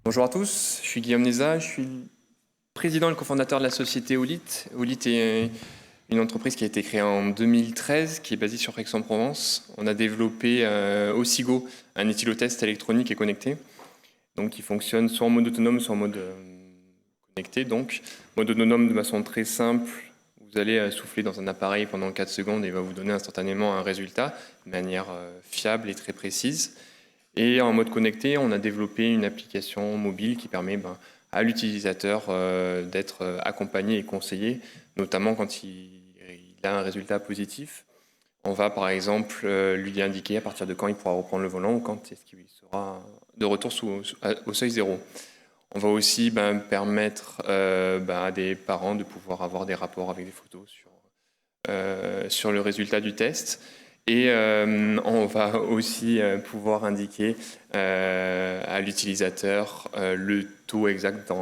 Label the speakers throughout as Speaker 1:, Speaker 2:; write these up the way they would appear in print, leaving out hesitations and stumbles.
Speaker 1: Bonjour à tous, je suis Guillaume Neza, je suis président et le cofondateur de la société Olit. Olit est une entreprise qui a été créée en 2013, qui est basée sur Aix-en-Provence. On a développé Osigo, un éthylotest électronique et connecté, donc qui fonctionne soit en mode autonome, soit en mode connecté. Donc, mode autonome de façon très simple, vous allez souffler dans un appareil pendant 4 secondes et il va vous donner instantanément un résultat de manière fiable et très précise. Et en mode connecté, on a développé une application mobile qui permet à l'utilisateur d'être accompagné et conseillé, notamment quand il a un résultat positif. On va par exemple lui indiquer à partir de quand il pourra reprendre le volant ou quand est-ce qu'il sera de retour au seuil zéro. On va aussi permettre à des parents de pouvoir avoir des rapports avec des photos sur le résultat du test. Et on va aussi pouvoir indiquer à l'utilisateur le taux exact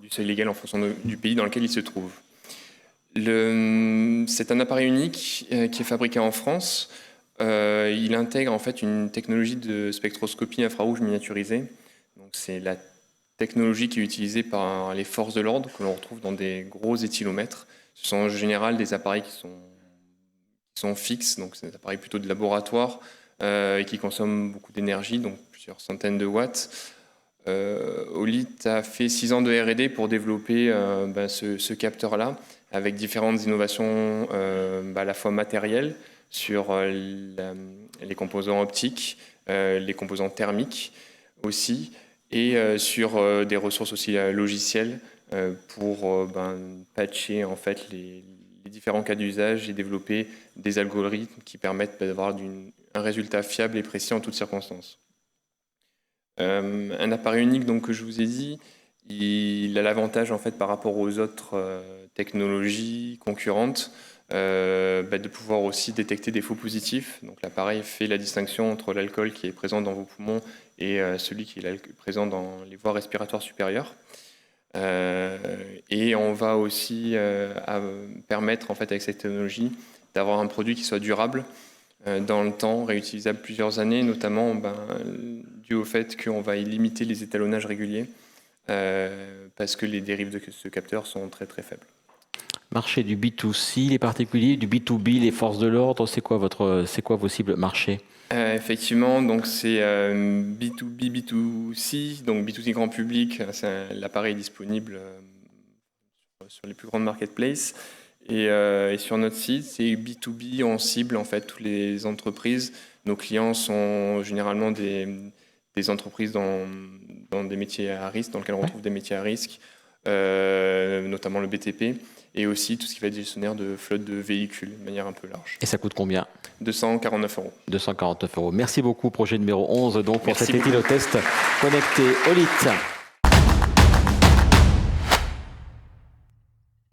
Speaker 1: du seuil légal en fonction du pays dans lequel il se trouve. C'est un appareil unique qui est fabriqué en France. Il intègre en fait une technologie de spectroscopie infrarouge miniaturisée. Donc c'est la technologie qui est utilisée par les forces de l'ordre que l'on retrouve dans des gros éthylomètres. Ce sont en général des appareils qui sont fixes, donc c'est des appareils plutôt de laboratoire et qui consomment beaucoup d'énergie, donc plusieurs centaines de watts. Olit a fait 6 ans de R&D pour développer ce capteur-là, avec différentes innovations à la fois matérielles sur les composants optiques, les composants thermiques aussi, et sur des ressources aussi logicielles pour patcher en fait les différents cas d'usage et développer des algorithmes qui permettent d'avoir un résultat fiable et précis en toutes circonstances. Un appareil unique donc, que je vous ai dit, il a l'avantage en fait par rapport aux autres technologies concurrentes de pouvoir aussi détecter des faux positifs. Donc l'appareil fait la distinction entre l'alcool qui est présent dans vos poumons et celui qui est présent dans les voies respiratoires supérieures. Et on va aussi permettre en fait avec cette technologie d'avoir un produit qui soit durable dans le temps, réutilisable plusieurs années, notamment dû au fait qu'on va y limiter les étalonnages réguliers parce que les dérives de ce capteur sont très très faibles.
Speaker 2: Marché du B2C, les particuliers, du B2B, les forces de l'ordre, c'est quoi vos cibles marché?
Speaker 1: Effectivement, donc c'est B2B, B2C, donc B2C grand public, l'appareil est disponible sur les plus grandes marketplaces. Et sur notre site, c'est B2B, on cible en fait toutes les entreprises. Nos clients sont généralement des entreprises dans des métiers à risque, dans lesquels on retrouve des métiers à risque, notamment le BTP, et aussi tout ce qui va être gestionnaire de flotte de véhicules de manière un peu large.
Speaker 2: Et ça coûte combien?
Speaker 1: 249 €.
Speaker 2: 249 €. Merci beaucoup, projet numéro 11, donc pour
Speaker 1: Merci
Speaker 2: cet éthylotest connecté Olit.